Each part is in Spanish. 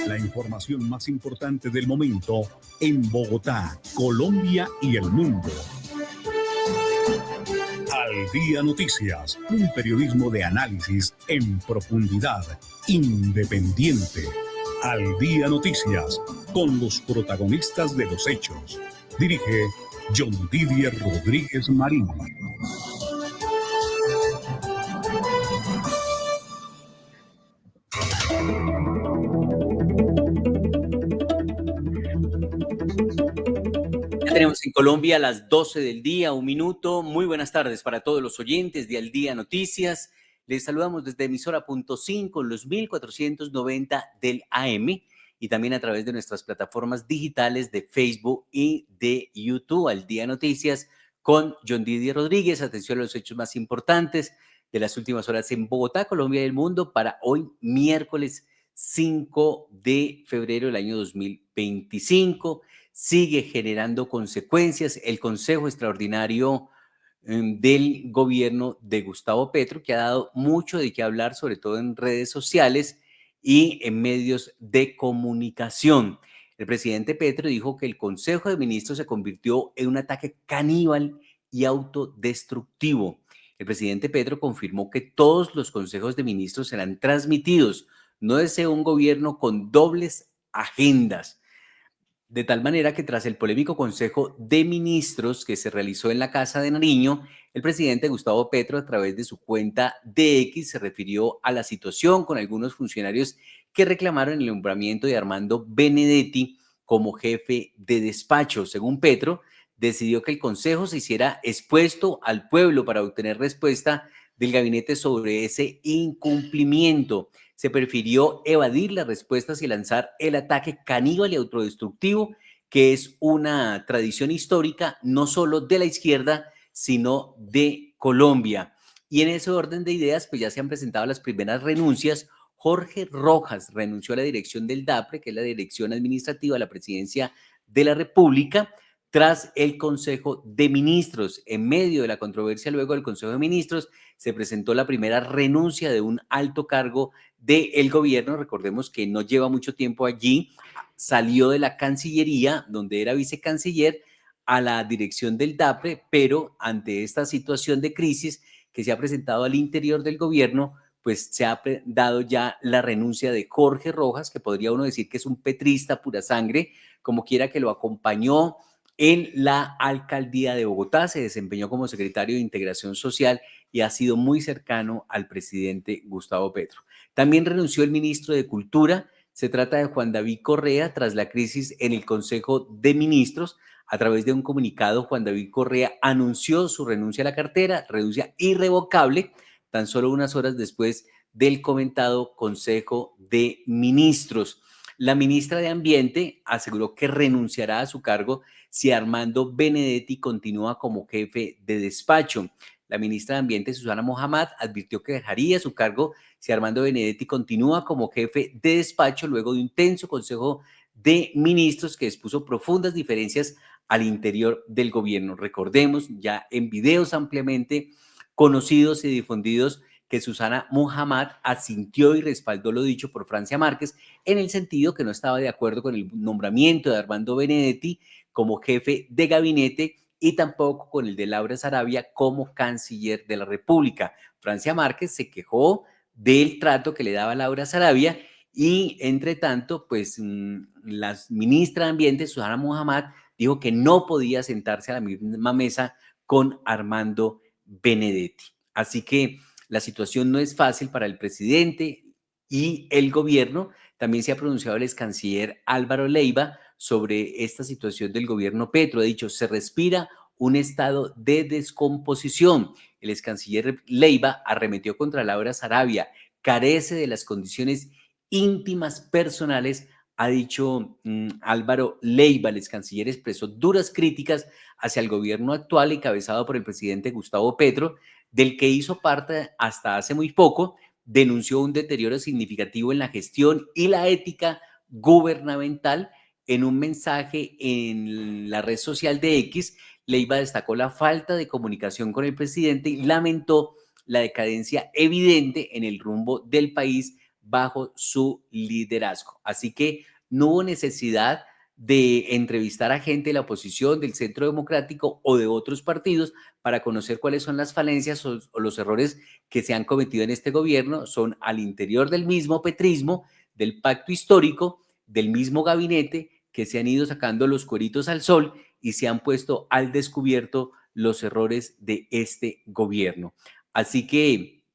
La información más importante del momento en Bogotá, Colombia y el mundo. Al Día Noticias, un periodismo de análisis en profundidad, independiente. Al Día Noticias, con los protagonistas de los hechos. Dirige John Didier Rodríguez Marín. Ya tenemos en Colombia las 12 del día, un minuto. Muy buenas tardes para todos los oyentes de Al Día Noticias. Les saludamos desde emisora punto 5 en los 1490 del AM y también a través de nuestras plataformas digitales de Facebook y de YouTube. Al Día Noticias con John Didier Rodríguez. Atención a los hechos más importantes de las últimas horas en Bogotá, Colombia y el mundo para hoy, miércoles 5 de febrero del año 2025. Sigue generando consecuencias el Consejo Extraordinario del gobierno de Gustavo Petro, que ha dado mucho de qué hablar, sobre todo en redes sociales y en medios de comunicación. El presidente Petro dijo que el Consejo de Ministros se convirtió en un ataque caníbal y autodestructivo. El presidente Petro confirmó que todos los consejos de ministros serán transmitidos. No desea un gobierno con dobles agendas. De tal manera que tras el polémico Consejo de Ministros que se realizó en la Casa de Nariño, el presidente Gustavo Petro, a través de su cuenta de X, se refirió a la situación con algunos funcionarios que reclamaron el nombramiento de Armando Benedetti como jefe de despacho. Según Petro, decidió que el Consejo se hiciera expuesto al pueblo para obtener respuesta del gabinete sobre ese incumplimiento. Se prefirió evadir las respuestas y lanzar el ataque caníbal y autodestructivo, que es una tradición histórica no solo de la izquierda, sino de Colombia. Y en ese orden de ideas, pues ya se han presentado las primeras renuncias. Jorge Rojas renunció a la dirección del DAPRE, que es la Dirección Administrativa de la Presidencia de la República, tras el Consejo de Ministros. En medio de la controversia luego del Consejo de Ministros, se presentó la primera renuncia de un alto cargo del gobierno. Recordemos que no lleva mucho tiempo allí, salió de la Cancillería, donde era vicecanciller, a la dirección del DAPRE, pero ante esta situación de crisis que se ha presentado al interior del gobierno, pues se ha dado ya la renuncia de Jorge Rojas, que podría uno decir que es un petrista pura sangre, como quiera, que lo acompañó en la alcaldía de Bogotá, se desempeñó como secretario de Integración Social y ha sido muy cercano al presidente Gustavo Petro. También renunció el ministro de Cultura. Se trata de Juan David Correa. Tras la crisis en el Consejo de Ministros, a través de un comunicado, Juan David Correa anunció su renuncia a la cartera, renuncia irrevocable, tan solo unas horas después del comentado Consejo de Ministros. La ministra de Ambiente aseguró que renunciará a su cargo si Armando Benedetti continúa como jefe de despacho. La ministra de Ambiente, Susana Mohamed, advirtió que dejaría su cargo si Armando Benedetti continúa como jefe de despacho luego de un tenso Consejo de Ministros que expuso profundas diferencias al interior del gobierno. Recordemos ya en videos ampliamente conocidos y difundidos que Susana Mohamed asintió y respaldó lo dicho por Francia Márquez en el sentido que no estaba de acuerdo con el nombramiento de Armando Benedetti como jefe de gabinete y tampoco con el de Laura Sarabia como canciller de la República. Francia Márquez se quejó del trato que le daba Laura Sarabia y, entre tanto, pues la ministra de Ambiente, Susana Mohamed, dijo que no podía sentarse a la misma mesa con Armando Benedetti. Así que la situación no es fácil para el presidente y el gobierno. También se ha pronunciado el ex canciller Álvaro Leiva sobre esta situación del gobierno Petro. Ha dicho, se respira un estado de descomposición. El ex canciller Leiva arremetió contra Laura Sarabia, carece de las condiciones íntimas personales. Ha dicho Álvaro Leiva, el ex canciller, expresó duras críticas hacia el gobierno actual encabezado por el presidente Gustavo Petro, del que hizo parte hasta hace muy poco. Denunció un deterioro significativo en la gestión y la ética gubernamental. En un mensaje en la red social de X, Leiva destacó la falta de comunicación con el presidente y lamentó la decadencia evidente en el rumbo del país bajo su liderazgo. Así que no hubo necesidad de entrevistar a gente de la oposición, del Centro Democrático o de otros partidos para conocer cuáles son las falencias o los errores que se han cometido en este gobierno. Son al interior del mismo petrismo, del pacto histórico, del mismo gabinete, que se han ido sacando los cueritos al sol y se han puesto al descubierto los errores de este gobierno. Así que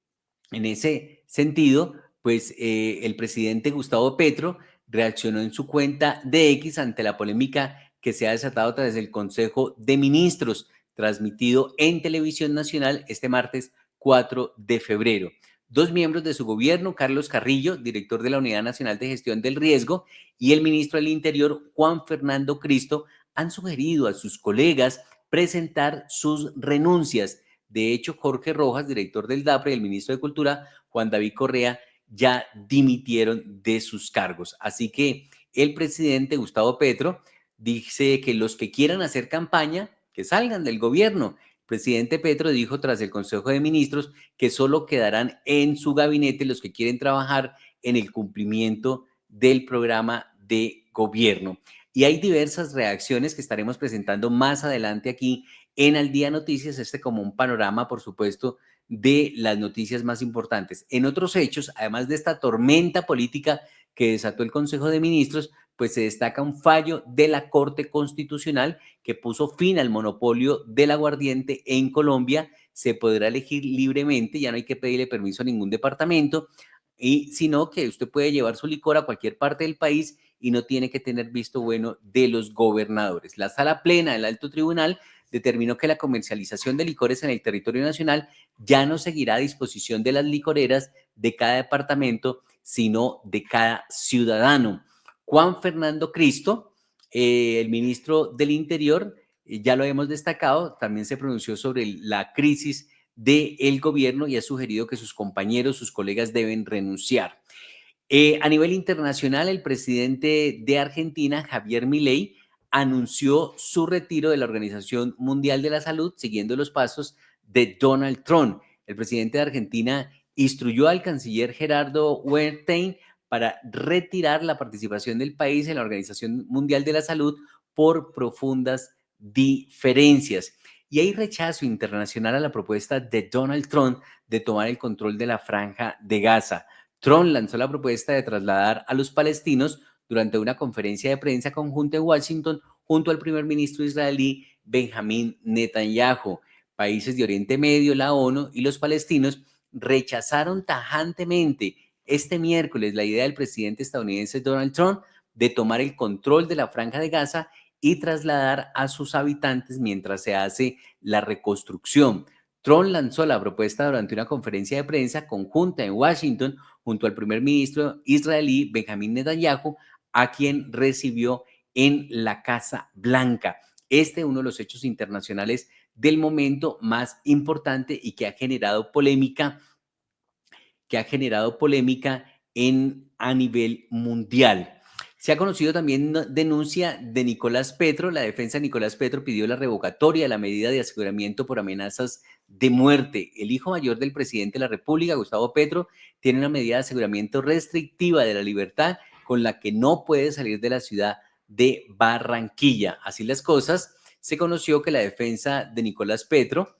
en ese sentido, pues el presidente Gustavo Petro reaccionó en su cuenta de X ante la polémica que se ha desatado tras el Consejo de Ministros, transmitido en Televisión Nacional este martes 4 de febrero. Dos miembros de su gobierno, Carlos Carrillo, director de la Unidad Nacional de Gestión del Riesgo, y el ministro del Interior, Juan Fernando Cristo, han sugerido a sus colegas presentar sus renuncias. De hecho, Jorge Rojas, director del DAPRE, y el ministro de Cultura, Juan David Correa, ya dimitieron de sus cargos. Así que el presidente Gustavo Petro dice que los que quieran hacer campaña, que salgan del gobierno. El presidente Petro dijo tras el Consejo de Ministros que solo quedarán en su gabinete los que quieren trabajar en el cumplimiento del programa de gobierno. Y hay diversas reacciones que estaremos presentando más adelante aquí en Al Día Noticias, como un panorama, por supuesto, de las noticias más importantes. En otros hechos, además de esta tormenta política que desató el Consejo de Ministros, pues se destaca un fallo de la Corte Constitucional que puso fin al monopolio del aguardiente en Colombia. Se podrá elegir libremente, ya no hay que pedirle permiso a ningún departamento, sino que usted puede llevar su licor a cualquier parte del país y no tiene que tener visto bueno de los gobernadores. La Sala Plena del Alto Tribunal determinó que la comercialización de licores en el territorio nacional ya no seguirá a disposición de las licoreras de cada departamento, sino de cada ciudadano. Juan Fernando Cristo, el ministro del Interior, ya lo hemos destacado, también se pronunció sobre la crisis del gobierno y ha sugerido que sus compañeros, sus colegas deben renunciar. A nivel internacional, el presidente de Argentina, Javier Milei, anunció su retiro de la Organización Mundial de la Salud, siguiendo los pasos de Donald Trump. El presidente de Argentina instruyó al canciller Gerardo Wertheim para retirar la participación del país en la Organización Mundial de la Salud por profundas diferencias. Y hay rechazo internacional a la propuesta de Donald Trump de tomar el control de la Franja de Gaza. Trump lanzó la propuesta de trasladar a los palestinos durante una conferencia de prensa conjunta en Washington junto al primer ministro israelí Benjamín Netanyahu. Países de Oriente Medio, la ONU y los palestinos rechazaron tajantemente este miércoles la idea del presidente estadounidense Donald Trump de tomar el control de la Franja de Gaza y trasladar a sus habitantes mientras se hace la reconstrucción. Trump lanzó la propuesta durante una conferencia de prensa conjunta en Washington junto al primer ministro israelí Benjamín Netanyahu, a quien recibió en la Casa Blanca. Uno de los hechos internacionales del momento más importante y que ha generado polémica a nivel mundial. Se ha conocido también denuncia de Nicolás Petro. La defensa de Nicolás Petro pidió la revocatoria de la medida de aseguramiento por amenazas de muerte. El hijo mayor del presidente de la República, Gustavo Petro, tiene una medida de aseguramiento restrictiva de la libertad con la que no puede salir de la ciudad de Barranquilla. Así las cosas, se conoció que la defensa de Nicolás Petro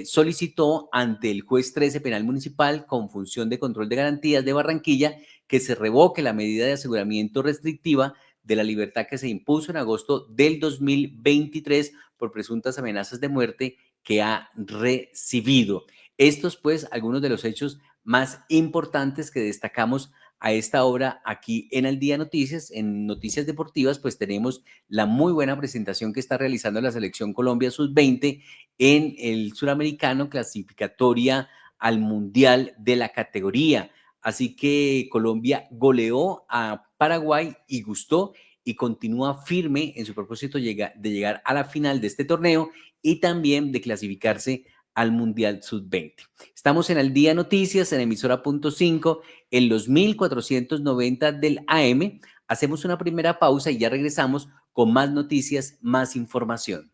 solicitó ante el juez 13 penal municipal con función de control de garantías de Barranquilla que se revoque la medida de aseguramiento restrictiva de la libertad que se impuso en agosto del 2023 por presuntas amenazas de muerte que ha recibido. Estos, pues, algunos de los hechos más importantes que destacamos a esta hora aquí en Al Día Noticias. En Noticias Deportivas, pues tenemos la muy buena presentación que está realizando la Selección Colombia Sub-20 en el Suramericano, clasificatoria al Mundial de la categoría. Así que Colombia goleó a Paraguay y gustó y continúa firme en su propósito de llegar a la final de este torneo y también de clasificarse al Mundial Sub-20. Estamos en Al Día Noticias, en emisora .5, en los 1490 del AM. Hacemos una primera pausa y ya regresamos con más noticias, más información.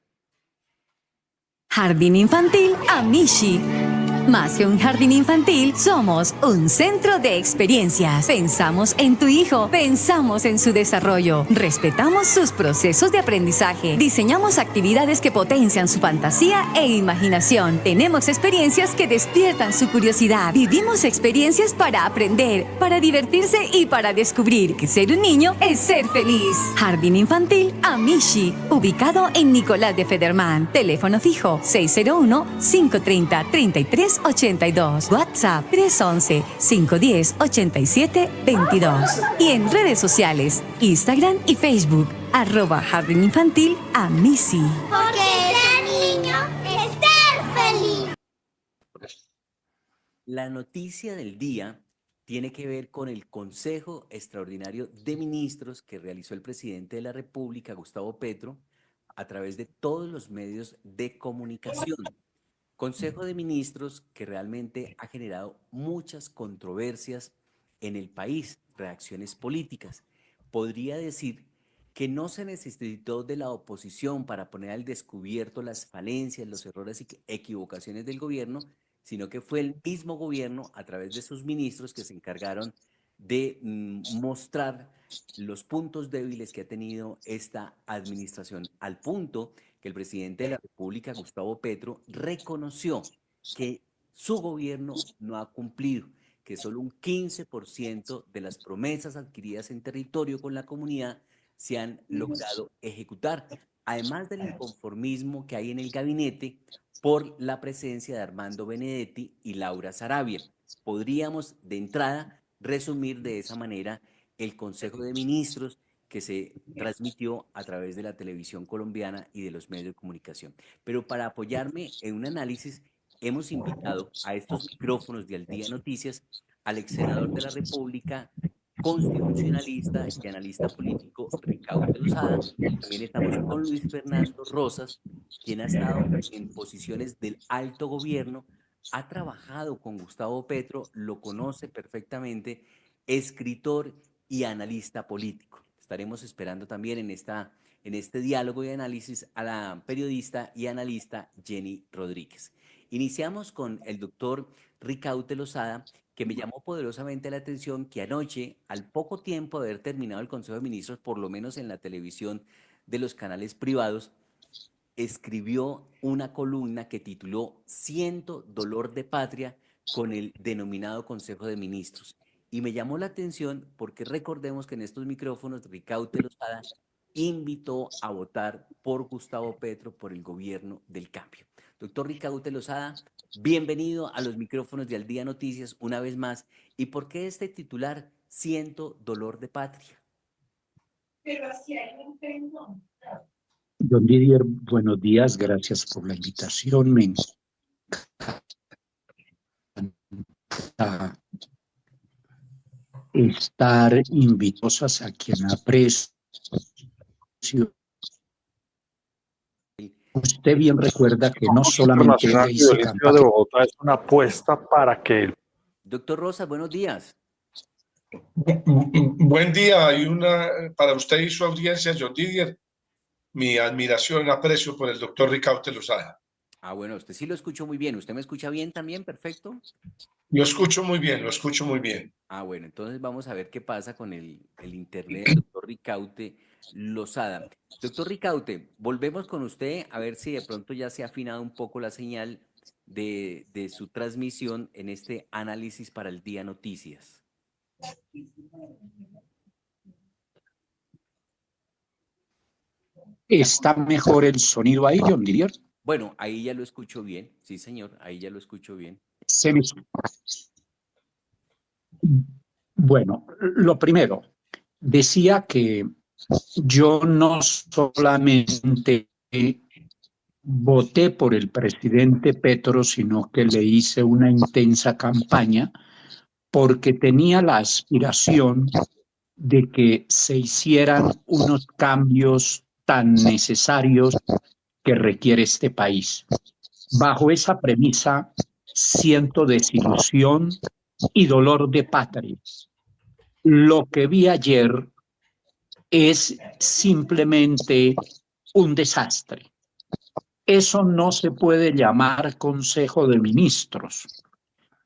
Jardín Infantil Amishi. Más que un jardín infantil, somos un centro de experiencias. Pensamos en tu hijo, pensamos en su desarrollo, respetamos sus procesos de aprendizaje, diseñamos actividades que potencian su fantasía e imaginación. Tenemos experiencias que despiertan su curiosidad. Vivimos experiencias para aprender, para divertirse y para descubrir que ser un niño es ser feliz. Jardín Infantil Amishi, ubicado en Nicolás de Federman. Teléfono fijo 601-530-3382. WhatsApp 311-510-8722. Y en redes sociales, Instagram y Facebook, @Jardín Infantil Amishi. Porque ser niño es ser feliz. La noticia del día tiene que ver con el Consejo Extraordinario de Ministros que realizó el presidente de la República, Gustavo Petro, a través de todos los medios de comunicación. Consejo de Ministros que realmente ha generado muchas controversias en el país, reacciones políticas. Podría decir que no se necesitó de la oposición para poner al descubierto las falencias, los errores y equivocaciones del gobierno, sino que fue el mismo gobierno a través de sus ministros que se encargaron de mostrar los puntos débiles que ha tenido esta administración, al punto que el presidente de la República, Gustavo Petro, reconoció que su gobierno no ha cumplido, que solo un 15% de las promesas adquiridas en territorio con la comunidad se han logrado ejecutar, además del inconformismo que hay en el gabinete por la presencia de Armando Benedetti y Laura Sarabia. Podríamos de entrada resumir de esa manera el Consejo de Ministros que se transmitió a través de la televisión colombiana y de los medios de comunicación. Pero para apoyarme en un análisis, hemos invitado a estos micrófonos de Al Día Noticias al ex senador de la República, constitucionalista y analista político Ricaurte Lozada. También estamos con Luis Fernando Rosas, quien ha estado en posiciones del alto gobierno, ha trabajado con Gustavo Petro, lo conoce perfectamente, escritor y analista político. Estaremos esperando también en este diálogo y análisis a la periodista y analista Jenny Rodríguez. Iniciamos con el doctor Ricaurte Lozada, que me llamó poderosamente la atención que anoche, al poco tiempo de haber terminado el Consejo de Ministros, por lo menos en la televisión de los canales privados, escribió una columna que tituló "Siento dolor de patria" con el denominado Consejo de Ministros. Y me llamó la atención porque recordemos que en estos micrófonos Ricaurte Lozada invitó a votar por Gustavo Petro por el gobierno del cambio. Doctor Ricaurte Lozada, bienvenido a los micrófonos de Al Día Noticias una vez más. ¿Y por qué este titular, "Siento dolor de patria"? Don Didier, buenos días, gracias por la invitación. Me encanta estar invitados a quien aprecio. Usted bien recuerda que no solamente hice campaña de Bogotá es una apuesta para que... Doctor Rosa, buenos días. Buen día y para usted y su audiencia, John Didier, mi admiración y aprecio por el doctor Ricaurte Lozada. Ah, bueno, usted sí lo escuchó muy bien. ¿Usted me escucha bien también? Perfecto. Lo escucho muy bien, lo escucho muy bien. Ah, bueno, entonces vamos a ver qué pasa con el internet del doctor Ricaurte Lozada. Doctor Ricaurte, volvemos con usted a ver si de pronto ya se ha afinado un poco la señal de su transmisión en este análisis para El Día Noticias. ¿Está mejor el sonido ahí, John Didier? Bueno, ahí ya lo escucho bien. Sí, señor, ahí ya lo escucho bien. Bueno, lo primero, decía que yo no solamente voté por el presidente Petro, sino que le hice una intensa campaña porque tenía la aspiración de que se hicieran unos cambios tan necesarios que requiere este país. Bajo esa premisa, siento desilusión y dolor de patria. Lo que vi ayer es simplemente un desastre. Eso no se puede llamar Consejo de Ministros.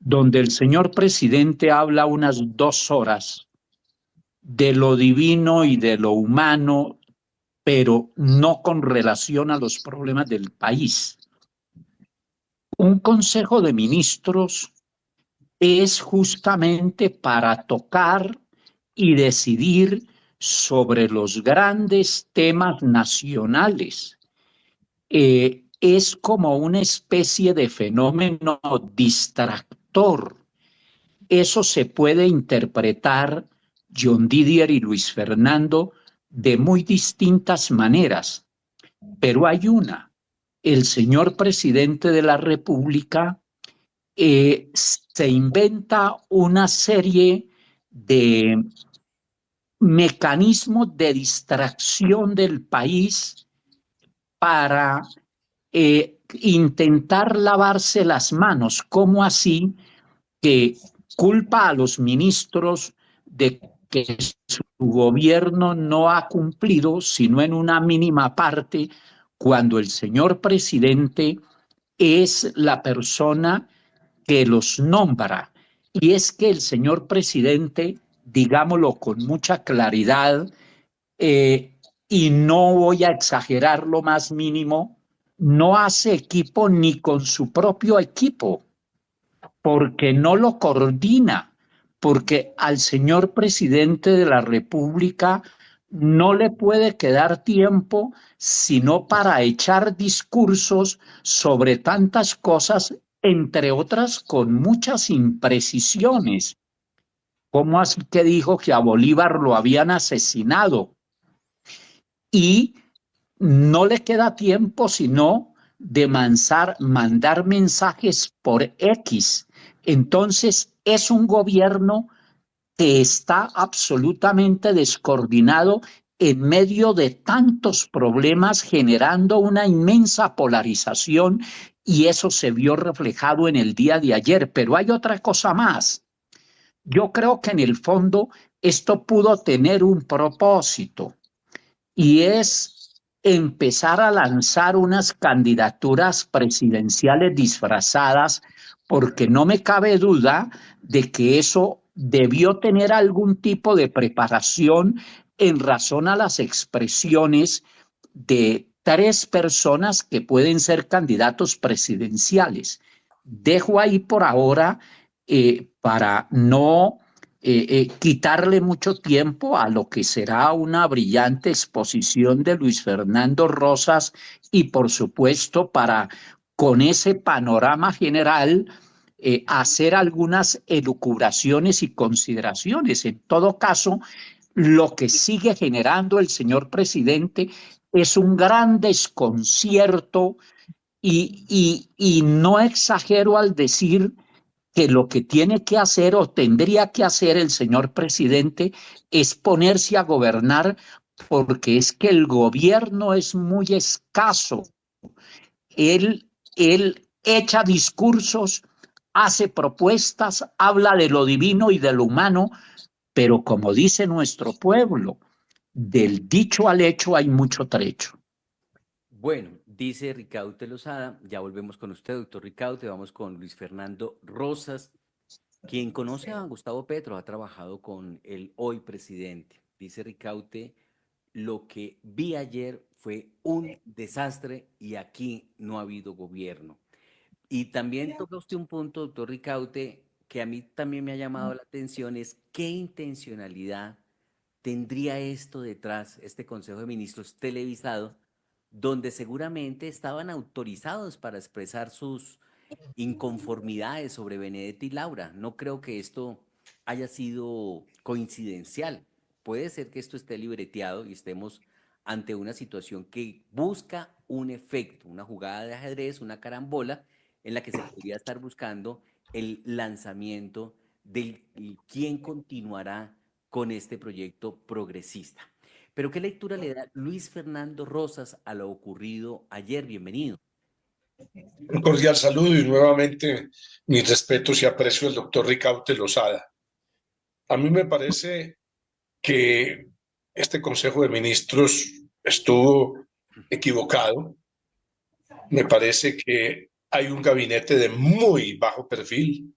donde el señor presidente habla unas 2 horas de lo divino y de lo humano, pero no con relación a los problemas del país. Un Consejo de Ministros es justamente para tocar y decidir sobre los grandes temas nacionales. Es como una especie de fenómeno distractor. Eso se puede interpretar, John Didier y Luis Fernando, de muy distintas maneras, pero hay una. El señor presidente de la República se inventa una serie de mecanismos de distracción del país para intentar lavarse las manos. ¿Cómo así? Que culpa a los ministros de que su gobierno no ha cumplido, sino en una mínima parte, cuando el señor presidente es la persona que los nombra. Y es que el señor presidente, digámoslo con mucha claridad, y no voy a exagerar lo más mínimo, no hace equipo ni con su propio equipo, porque no lo coordina, porque al señor presidente de la República no le puede quedar tiempo sino para echar discursos sobre tantas cosas, entre otras con muchas imprecisiones. ¿Cómo así que dijo que a Bolívar lo habían asesinado? Y no le queda tiempo sino de mandar mensajes por X. Entonces es un gobierno que está absolutamente descoordinado en medio de tantos problemas, generando una inmensa polarización, y eso se vio reflejado en el día de ayer. Pero hay otra cosa más. Yo creo que en el fondo esto pudo tener un propósito, y es empezar a lanzar unas candidaturas presidenciales disfrazadas, porque no me cabe duda de que eso debió tener algún tipo de preparación en razón a las expresiones de 3 personas que pueden ser candidatos presidenciales. Dejo ahí por ahora para no quitarle mucho tiempo a lo que será una brillante exposición de Luis Fernando Rosas, y por supuesto para, con ese panorama general, hacer algunas elucubraciones y consideraciones. En todo caso, lo que sigue generando el señor presidente es un gran desconcierto, y no exagero al decir que lo que tiene que hacer o tendría que hacer el señor presidente es ponerse a gobernar, porque es que el gobierno es muy escaso. Él echa discursos, hace propuestas, habla de lo divino y de lo humano, pero como dice nuestro pueblo, del dicho al hecho hay mucho trecho. Bueno, dice Ricaute Lozada, ya volvemos con usted, doctor Ricaute, vamos con Luis Fernando Rosas. Quien conoce a Gustavo Petro ha trabajado con el hoy presidente. Dice Ricaute, lo que vi ayer fue un desastre y aquí no ha habido gobierno. Y también toca usted un punto, doctor Ricaute, que a mí también me ha llamado la atención, es qué intencionalidad tendría esto detrás, este Consejo de Ministros televisado, donde seguramente estaban autorizados para expresar sus inconformidades sobre Benedetti y Laura. No creo que esto haya sido coincidencial. Puede ser que esto esté libreteado y estemos ante una situación que busca un efecto, una jugada de ajedrez, una carambola, en la que se podría estar buscando el lanzamiento de quién continuará con este proyecto progresista. Pero ¿qué lectura le da Luis Fernando Rosas a lo ocurrido ayer? Bienvenido. Un cordial saludo y nuevamente mis respetos y aprecio al doctor Ricaute Lozada. A mí me parece que este Consejo de Ministros estuvo equivocado. Me parece que hay un gabinete de muy bajo perfil.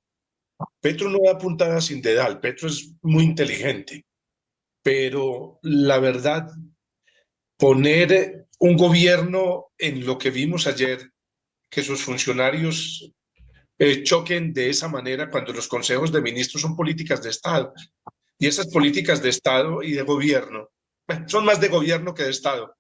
Petro no da puntada sin dedal, Petro es muy inteligente, pero la verdad, poner un gobierno en lo que vimos ayer, que sus funcionarios choquen de esa manera cuando los consejos de ministros son políticas de Estado. Y esas políticas de Estado y de gobierno, bueno, son más de gobierno que de Estado.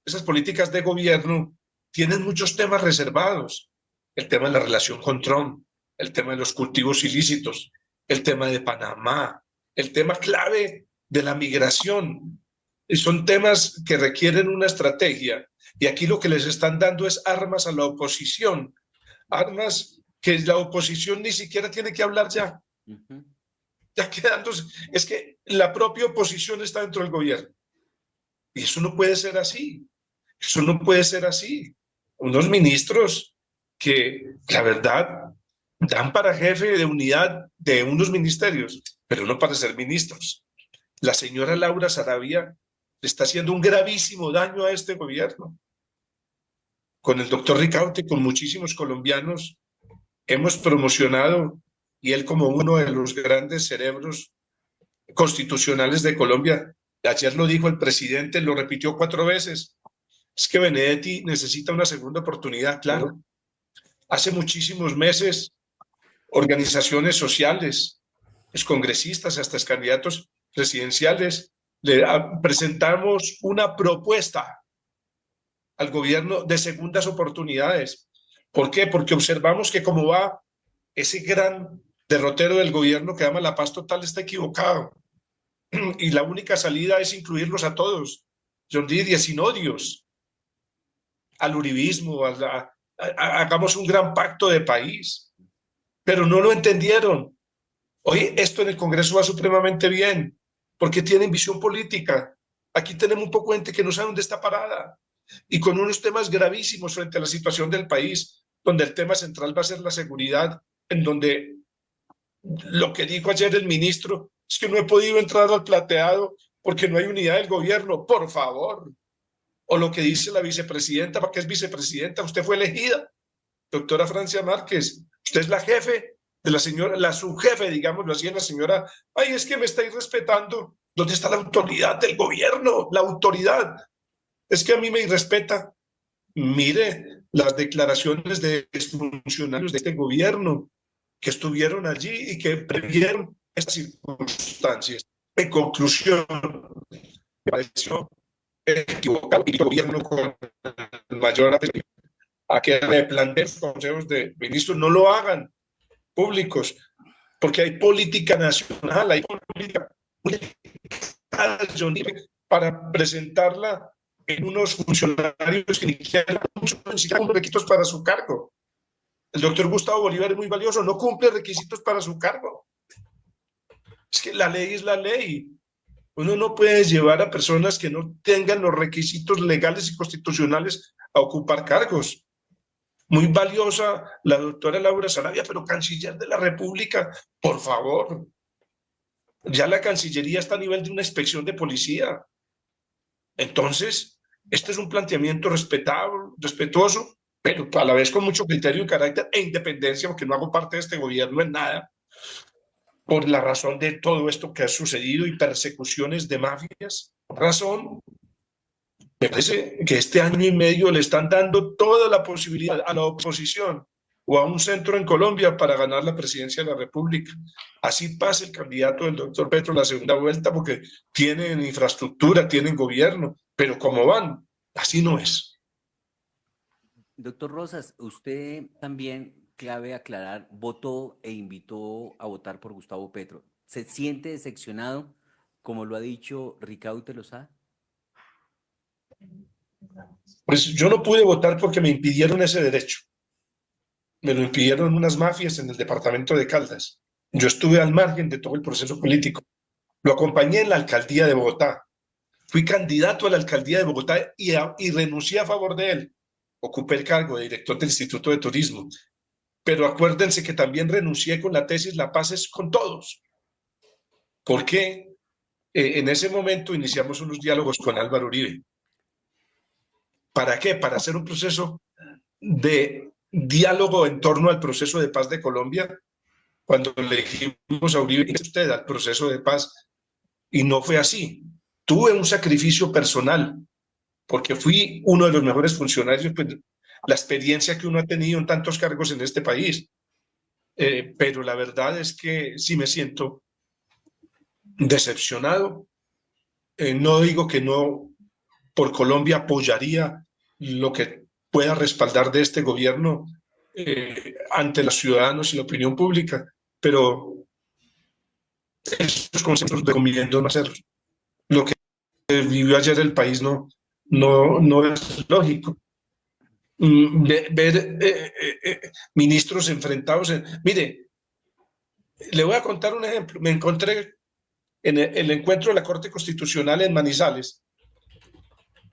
Esas políticas de gobierno tienen muchos temas reservados. El tema de la relación con Trump, el tema de los cultivos ilícitos, el tema de Panamá, el tema clave de la migración. Y son temas que requieren una estrategia. Y aquí lo que les están dando es armas a la oposición. Armas que la oposición ni siquiera tiene que hablar ya. Ya quedándose. Es que la propia oposición está dentro del gobierno. Y eso no puede ser así. Eso no puede ser así. Unos ministros que, la verdad, dan para jefe de unidad de unos ministerios, pero no para ser ministros. La señora Laura Sarabia le está haciendo un gravísimo daño a este gobierno. Con el doctor Ricaurte, con muchísimos colombianos, hemos promocionado, y él como uno de los grandes cerebros constitucionales de Colombia, ayer lo dijo el presidente, lo repitió 4 veces, es que Benedetti necesita una segunda oportunidad, claro. Hace muchísimos meses, organizaciones sociales, congresistas, hasta candidatos presidenciales, le presentamos una propuesta al gobierno de segundas oportunidades. ¿Por qué? Porque observamos que como va ese gran derrotero del gobierno que llama la paz total está equivocado. Y la única salida es incluirlos a todos, John Didier, sin odios, al uribismo, hagamos un gran pacto de país. Pero no lo entendieron. Hoy esto en el Congreso va supremamente bien, porque tienen visión política. Aquí tenemos un poco de gente que no sabe dónde está parada y con unos temas gravísimos frente a la situación del país, donde el tema central va a ser la seguridad, en donde lo que dijo ayer el ministro es que no he podido entrar al plateado porque no hay unidad del gobierno, por favor. O lo que dice la vicepresidenta, ¿para qué es vicepresidenta? Usted fue elegida, doctora Francia Márquez, usted es la jefe de la señora, la subjefe, digámoslo así, la señora, ay, es que me estáis respetando. ¿Dónde está la autoridad del gobierno? La autoridad. Es que a mí me irrespeta. Mire las declaraciones de funcionarios de este gobierno que estuvieron allí y que previeron estas circunstancias. En conclusión, me pareció equivocado y el gobierno con mayor atención a que replanteen los consejos de ministros, no lo hagan públicos, porque hay política nacional, hay política para presentarla en unos funcionarios que ni siquiera cumplen requisitos para su cargo. El doctor Gustavo Bolívar es muy valioso, no cumple requisitos para su cargo. Es que la ley es la ley. Uno no puede llevar a personas que no tengan los requisitos legales y constitucionales a ocupar cargos. Muy valiosa la doctora Laura Sarabia, pero canciller de la República, por favor. Ya la Cancillería está a nivel de una inspección de policía. Entonces, este es un planteamiento respetable, respetuoso, pero a la vez con mucho criterio y carácter e independencia, porque no hago parte de este gobierno en nada, por la razón de todo esto que ha sucedido y persecuciones de mafias. Razón, me parece que este año y medio le están dando toda la posibilidad a la oposición o a un centro en Colombia para ganar la presidencia de la República. Así pasa el candidato del doctor Petro la segunda vuelta porque tienen infraestructura, tienen gobierno, pero como van, así no es. Doctor Rosas, usted también, clave aclarar, votó e invitó a votar por Gustavo Petro. ¿Se siente decepcionado, como lo ha dicho Ricaurte Lozada? Pues yo no pude votar porque me impidieron ese derecho. Me lo impidieron unas mafias en el departamento de Caldas. Yo estuve al margen de todo el proceso político. Lo acompañé en la alcaldía de Bogotá. Fui candidato a la alcaldía de Bogotá y renuncié a favor de él. Ocupé el cargo de director del Instituto de Turismo. Pero acuérdense que también renuncié con la tesis La paz es con todos. ¿Por qué? En ese momento iniciamos unos diálogos con Álvaro Uribe. ¿Para qué? Para hacer un proceso de diálogo en torno al proceso de paz de Colombia, cuando le dijimos a Uribe, usted al proceso de paz, y no fue así. Tuve un sacrificio personal, porque fui uno de los mejores funcionarios, pues, la experiencia que uno ha tenido en tantos cargos en este país. Pero la verdad es que sí me siento decepcionado. No digo que no, por Colombia apoyaría lo que pueda respaldar de este gobierno ante los ciudadanos y la opinión pública, pero esos conceptos recomiendo no hacerlos. Lo que vivió ayer el país no es lógico. Ver ministros enfrentados. Mire, le voy a contar un ejemplo. Me encontré en el encuentro de la Corte Constitucional en Manizales,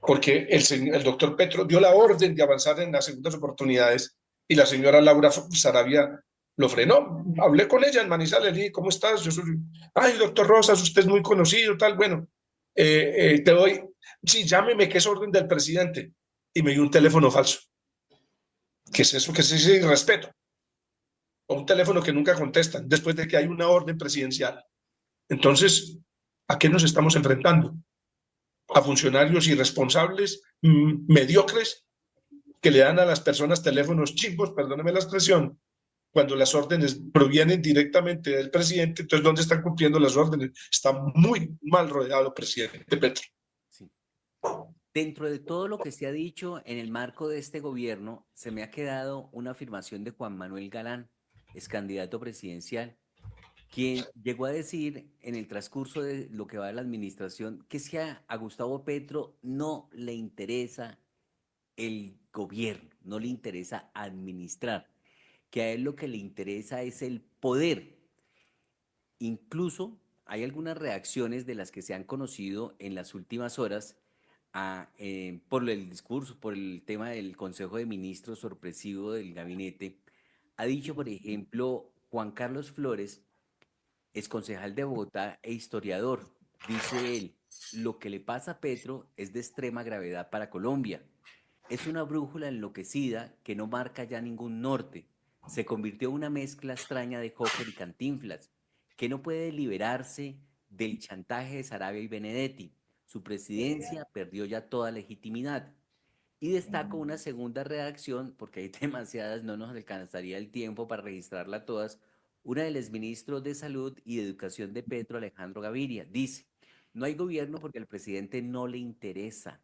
porque el doctor Petro dio la orden de avanzar en las segundas oportunidades y la señora Laura Sarabia lo frenó. Hablé con ella en Manizales, le dije, ¿cómo estás? Yo soy, ay, doctor Rosas, usted es muy conocido, tal, bueno, te doy, sí, llámeme, que es orden del presidente. Y me dio un teléfono falso. ¿Qué es eso? ¿Qué es ese irrespeto? O un teléfono que nunca contestan después de que hay una orden presidencial. Entonces, ¿a qué nos estamos enfrentando? A funcionarios irresponsables, mediocres, que le dan a las personas teléfonos chimbos, perdóneme la expresión, cuando las órdenes provienen directamente del presidente. Entonces, ¿dónde están cumpliendo las órdenes? Está muy mal rodeado el presidente Petro. Sí. Dentro de todo lo que se ha dicho en el marco de este gobierno, se me ha quedado una afirmación de Juan Manuel Galán, ex candidato presidencial, quien llegó a decir en el transcurso de lo que va de la administración que si a Gustavo Petro no le interesa el gobierno, no le interesa administrar, que a él lo que le interesa es el poder. Incluso hay algunas reacciones de las que se han conocido en las últimas horas por el discurso, por el tema del Consejo de Ministros sorpresivo del gabinete. Ha dicho, por ejemplo, Juan Carlos Flores, exconcejal de Bogotá e historiador, dice él, lo que le pasa a Petro es de extrema gravedad para Colombia. Es una brújula enloquecida que no marca ya ningún norte. Se convirtió en una mezcla extraña de Joker y Cantinflas, que no puede liberarse del chantaje de Sarabia y Benedetti. Su presidencia perdió ya toda legitimidad. Y destaco una segunda redacción, porque hay demasiadas, no nos alcanzaría el tiempo para registrarla todas. Una del exministro de Salud y de Educación de Petro, Alejandro Gaviria, dice, no hay gobierno porque al presidente no le interesa.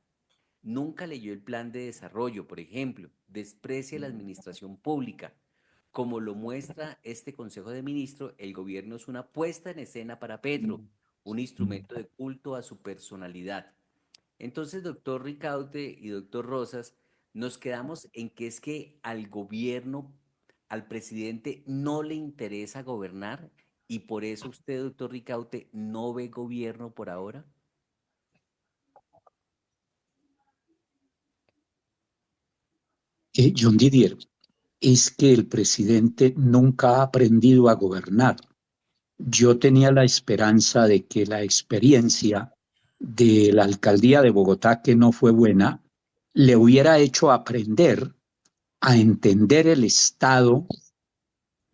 Nunca leyó el plan de desarrollo, por ejemplo, desprecia la administración pública. Como lo muestra este Consejo de Ministros, el gobierno es una puesta en escena para Petro, un instrumento de culto a su personalidad. Entonces, doctor Ricaurte y doctor Rosas, nos quedamos en que es que al gobierno, al presidente no le interesa gobernar y por eso usted, doctor Ricaurte, no ve gobierno por ahora. John Didier, es que el presidente nunca ha aprendido a gobernar. Yo tenía la esperanza de que la experiencia de la alcaldía de Bogotá, que no fue buena, le hubiera hecho aprender a entender el Estado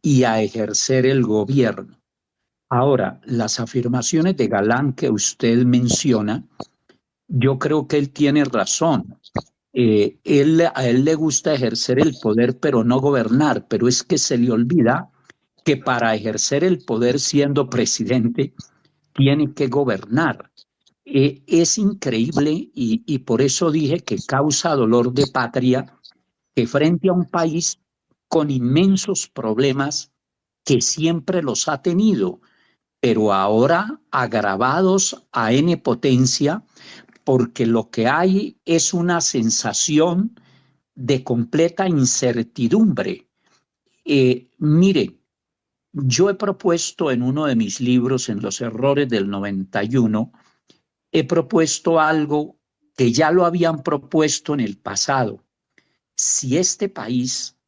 y a ejercer el gobierno. Ahora, las afirmaciones de Galán que usted menciona, yo creo que él tiene razón. A él le gusta ejercer el poder, pero no gobernar, pero es que se le olvida que para ejercer el poder siendo presidente tiene que gobernar. Es increíble y por eso dije que causa dolor de patria que frente a un país con inmensos problemas que siempre los ha tenido, pero ahora agravados a N potencia, porque lo que hay es una sensación de completa incertidumbre. Mire, yo he propuesto en uno de mis libros, en Los Errores del 91, he propuesto algo que ya lo habían propuesto en el pasado. Si este país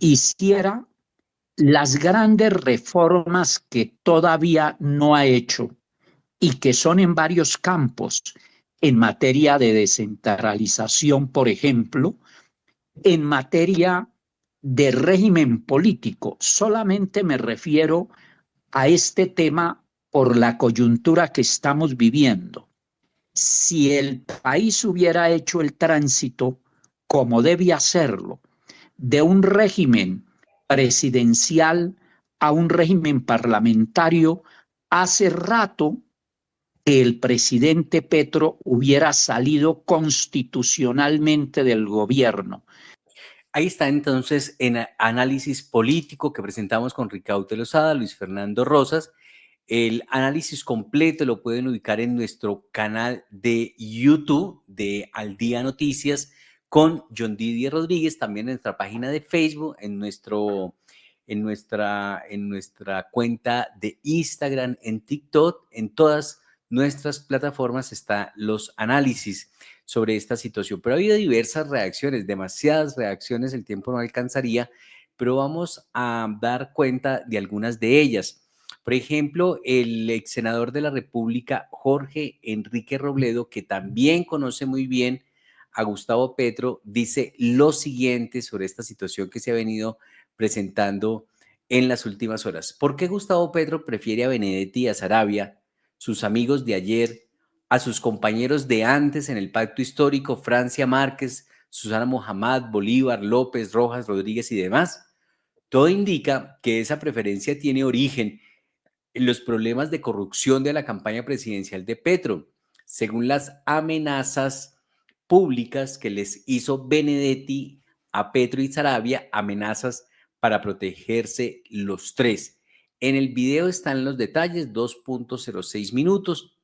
hiciera las grandes reformas que todavía no ha hecho y que son en varios campos, en materia de descentralización, por ejemplo, en materia de régimen político. Solamente me refiero a este tema por la coyuntura que estamos viviendo. Si el país hubiera hecho el tránsito como debe hacerlo, de un régimen presidencial a un régimen parlamentario, hace rato que el presidente Petro hubiera salido constitucionalmente del gobierno. Ahí está entonces en análisis político que presentamos con Ricaute Lozada, Luis Fernando Rosas. El análisis completo lo pueden ubicar en nuestro canal de YouTube de Al Día Noticias con John Didier Rodríguez, también en nuestra página de Facebook, en nuestra cuenta de Instagram, en TikTok, en todas nuestras plataformas están los análisis sobre esta situación. Pero ha habido diversas reacciones, demasiadas reacciones, el tiempo no alcanzaría, pero vamos a dar cuenta de algunas de ellas. Por ejemplo, el ex senador de la República, Jorge Enrique Robledo, que también conoce muy bien a Gustavo Petro, dice lo siguiente sobre esta situación que se ha venido presentando en las últimas horas. ¿Por qué Gustavo Petro prefiere a Benedetti y a Saravia, sus amigos de ayer, a sus compañeros de antes en el pacto histórico, Francia Márquez, Susana Mohamed, Bolívar, López, Rojas, Rodríguez y demás? Todo indica que esa preferencia tiene origen en los problemas de corrupción de la campaña presidencial de Petro, según las amenazas públicas que les hizo Benedetti a Petro y Saravia, amenazas para protegerse los tres. En el video están los detalles, 2.06 minutos,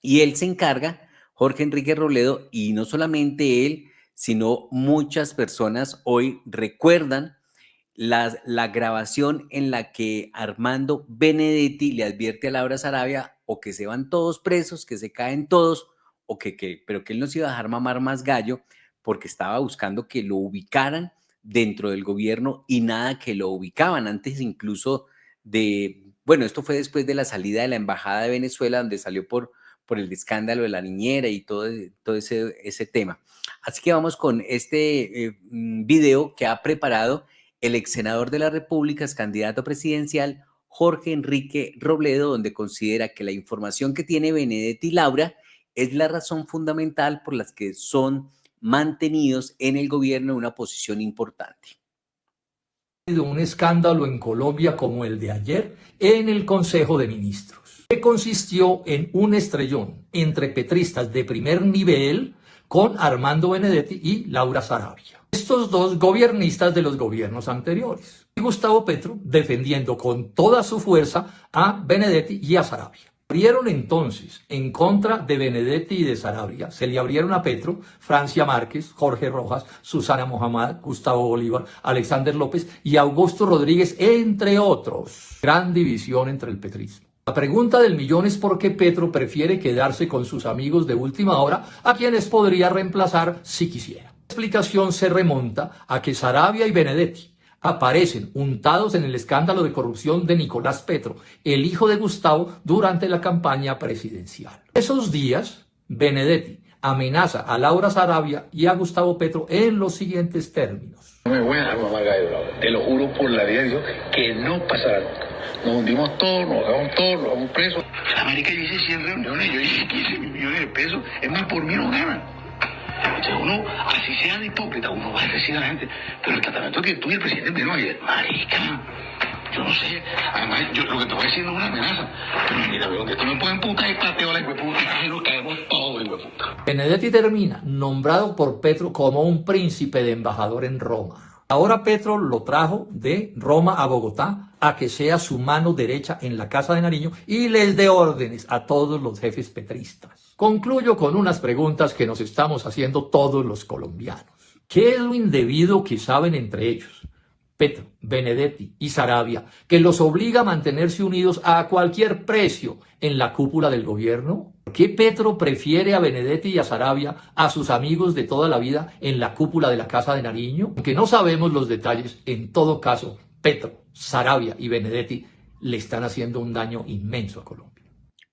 y él se encarga, Jorge Enrique Robledo, y no solamente él, sino muchas personas hoy recuerdan la grabación en la que Armando Benedetti le advierte a Laura Saravia o que se van todos presos, que se caen todos, o pero que él no se iba a dejar mamar más gallo porque estaba buscando que lo ubicaran dentro del gobierno y nada que lo ubicaban. Antes incluso bueno, esto fue después de la salida de la Embajada de Venezuela, donde salió por el escándalo de la niñera y todo ese tema. Así que vamos con este video que ha preparado el ex senador de la República, es candidato presidencial, Jorge Enrique Robledo, donde considera que la información que tiene Benedetti y Laura es la razón fundamental por la que son mantenidos en el gobierno en una posición importante. Un escándalo en Colombia como el de ayer en el Consejo de Ministros, que consistió en un estrellón entre petristas de primer nivel con Armando Benedetti y Laura Saravia, estos dos gobiernistas de los gobiernos anteriores, y Gustavo Petro defendiendo con toda su fuerza a Benedetti y a Saravia. Abrieron entonces en contra de Benedetti y de Saravia, se le abrieron a Petro, Francia Márquez, Jorge Rojas, Susana Mohamed, Gustavo Bolívar, Alexander López y Augusto Rodríguez, entre otros. Gran división entre el petrismo. La pregunta del millón es por qué Petro prefiere quedarse con sus amigos de última hora, a quienes podría reemplazar si quisiera. La explicación se remonta a que Saravia y Benedetti aparecen untados en el escándalo de corrupción de Nicolás Petro, el hijo de Gustavo, durante la campaña presidencial. Esos días, Benedetti amenaza a Laura Saravia y a Gustavo Petro en los siguientes términos. No me voy a dejar mamar gallo, Laura. Te lo juro por la vida de Dios que no pasará nunca. Nos hundimos todos, nos vamos todos, nos vamos presos. En América yo hice 100 reuniones, yo hice 15 millones de pesos. Es más, por mí no ganan. Entonces uno, así sea de hipócrita, uno va a decir a la gente, pero el tratamiento que tú y el presidente me dio ayer, marica, yo no sé, además yo lo que te voy a decir no es una amenaza, pero mira, donde tú me pueden puta y pateo la hijueputa, y nos caemos todos, hijueputa. Benedetti termina nombrado por Petro como un príncipe de embajador en Roma. Ahora Petro lo trajo de Roma a Bogotá a que sea su mano derecha en la Casa de Nariño y les dé órdenes a todos los jefes petristas. Concluyo con unas preguntas que nos estamos haciendo todos los colombianos. ¿Qué es lo indebido que saben entre ellos, Petro, Benedetti y Saravia, que los obliga a mantenerse unidos a cualquier precio en la cúpula del gobierno? ¿Por qué Petro prefiere a Benedetti y a Saravia a sus amigos de toda la vida en la cúpula de la Casa de Nariño? Aunque no sabemos los detalles, en todo caso, Petro, Saravia y Benedetti le están haciendo un daño inmenso a Colombia.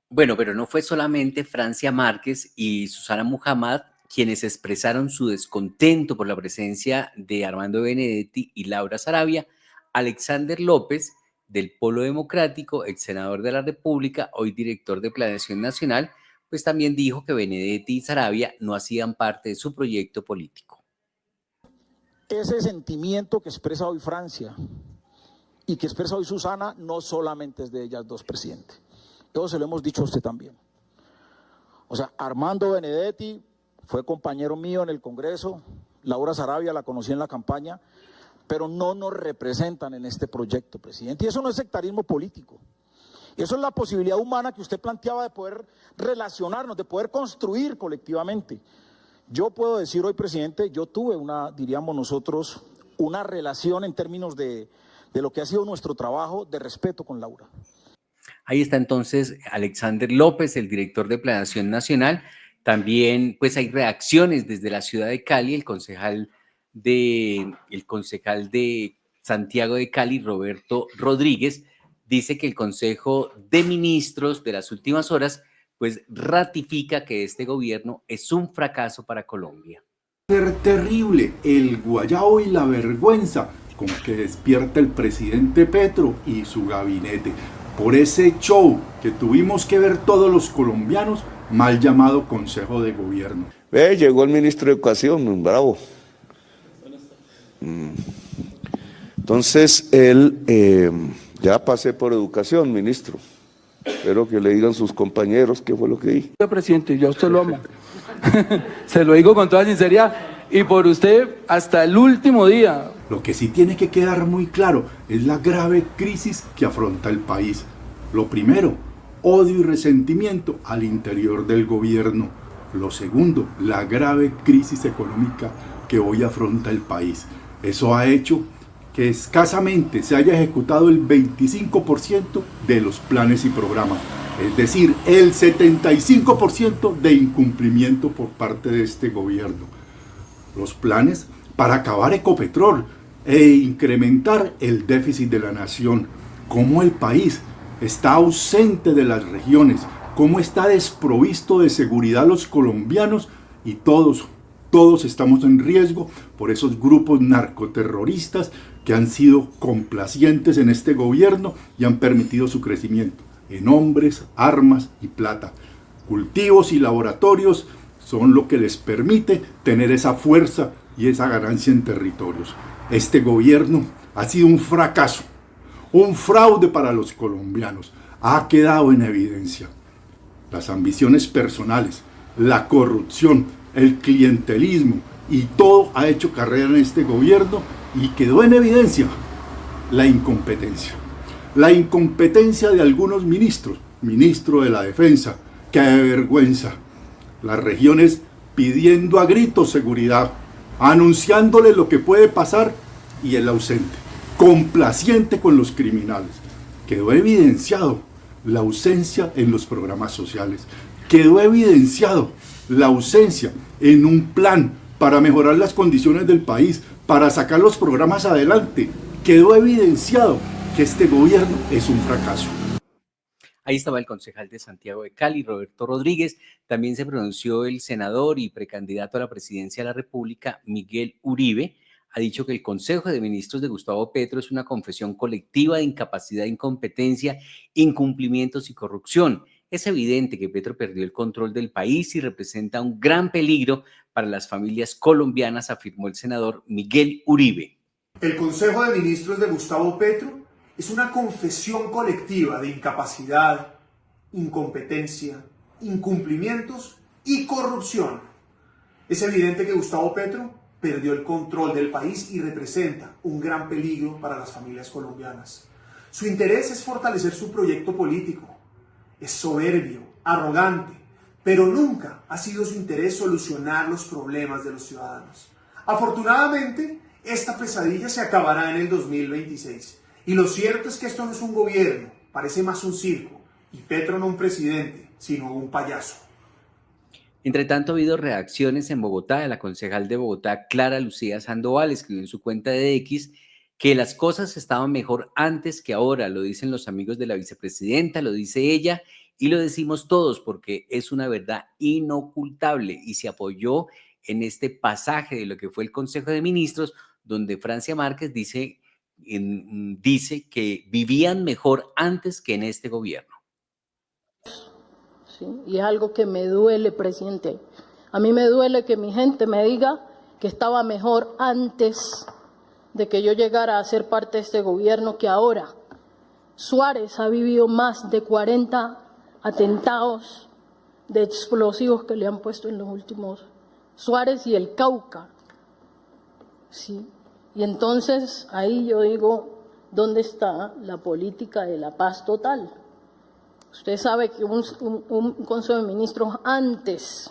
Bueno, pero no fue solamente Francia Márquez y Susana Mohamed quienes expresaron su descontento por la presencia de Armando Benedetti y Laura Saravia, Alexander López, del Polo Democrático, ex senador de la República, hoy director de Planeación Nacional, pues también dijo que Benedetti y Saravia no hacían parte de su proyecto político. Ese sentimiento que expresa hoy Francia y que expresa hoy Susana no solamente es de ellas dos, presidente. Eso se lo hemos dicho a usted también. O sea, Armando Benedetti fue compañero mío en el Congreso, Laura Saravia la conocí en la campaña, pero no nos representan en este proyecto, presidente. Y eso no es sectarismo político. Eso es la posibilidad humana que usted planteaba de poder relacionarnos, de poder construir colectivamente. Yo puedo decir hoy, presidente, yo tuve diríamos nosotros, una relación en términos de lo que ha sido nuestro trabajo de respeto con Laura. Ahí está entonces Alexander López, el director de Planeación Nacional. También pues hay reacciones desde la ciudad de Cali, el concejal de Santiago de Cali, Roberto Rodríguez, dice que el Consejo de Ministros de las últimas horas pues ratifica que este gobierno es un fracaso para Colombia. Ser terrible el guayabo y la vergüenza con que despierta el presidente Petro y su gabinete por ese show que tuvimos que ver todos los colombianos, mal llamado Consejo de Gobierno. Llegó el ministro de Educación, bravo. Entonces, ya pasé por Educación, ministro. Espero que le digan sus compañeros qué fue lo que dije. Presidente, yo a usted lo amo. Se lo digo con toda sinceridad y por usted hasta el último día. Lo que sí tiene que quedar muy claro es la grave crisis que afronta el país. Lo primero, odio y resentimiento al interior del gobierno. Lo segundo, la grave crisis económica que hoy afronta el país. Eso ha hecho que escasamente se haya ejecutado el 25% de los planes y programas. Es decir, el 75% de incumplimiento por parte de este gobierno. Los planes para acabar Ecopetrol e incrementar el déficit de la nación. Cómo el país está ausente de las regiones, cómo está desprovisto de seguridad los colombianos y todos estamos en riesgo por esos grupos narcoterroristas que han sido complacientes en este gobierno y han permitido su crecimiento en hombres, armas y plata. Cultivos y laboratorios son lo que les permite tener esa fuerza y esa ganancia en territorios. Este gobierno ha sido un fracaso, un fraude para los colombianos. Ha quedado en evidencia las ambiciones personales, la corrupción, el clientelismo y todo ha hecho carrera en este gobierno y quedó en evidencia la incompetencia. La incompetencia de algunos ministros, ministro de la Defensa, ¡qué vergüenza! Las regiones pidiendo a gritos seguridad, anunciándole lo que puede pasar y el ausente, complaciente con los criminales. Quedó evidenciado la ausencia en los programas sociales, quedó evidenciado la ausencia en un plan para mejorar las condiciones del país, para sacar los programas adelante. Quedó evidenciado que este gobierno es un fracaso. Ahí estaba el concejal de Santiago de Cali, Roberto Rodríguez. También se pronunció el senador y precandidato a la presidencia de la República, Miguel Uribe. Ha dicho que el Consejo de Ministros de Gustavo Petro es una confesión colectiva de incapacidad, incompetencia, incumplimientos y corrupción. Es evidente que Petro perdió el control del país y representa un gran peligro para las familias colombianas, afirmó el senador Miguel Uribe. El Consejo de Ministros de Gustavo Petro es una confesión colectiva de incapacidad, incompetencia, incumplimientos y corrupción. Es evidente que Gustavo Petro perdió el control del país y representa un gran peligro para las familias colombianas. Su interés es fortalecer su proyecto político. Es soberbio, arrogante, pero nunca ha sido su interés solucionar los problemas de los ciudadanos. Afortunadamente, esta pesadilla se acabará en el 2026. Y lo cierto es que esto no es un gobierno, parece más un circo, y Petro no un presidente, sino un payaso. Entre tanto, ha habido reacciones en Bogotá. La concejal de Bogotá, Clara Lucía Sandoval, escribió en su cuenta de X que las cosas estaban mejor antes que ahora, lo dicen los amigos de la vicepresidenta, lo dice ella, y lo decimos todos porque es una verdad inocultable y se apoyó en este pasaje de lo que fue el Consejo de Ministros, donde Francia Márquez dice que vivían mejor antes que en este gobierno. ¿Sí? Y es algo que me duele, presidente. A mí me duele que mi gente me diga que estaba mejor antes de que yo llegara a ser parte de este gobierno que ahora. Suárez ha vivido más de 40 atentados de explosivos que le han puesto en los últimos. Suárez y el Cauca. Sí. Y entonces ahí yo digo, ¿dónde está la política de la paz total? Usted sabe que un Consejo de Ministros antes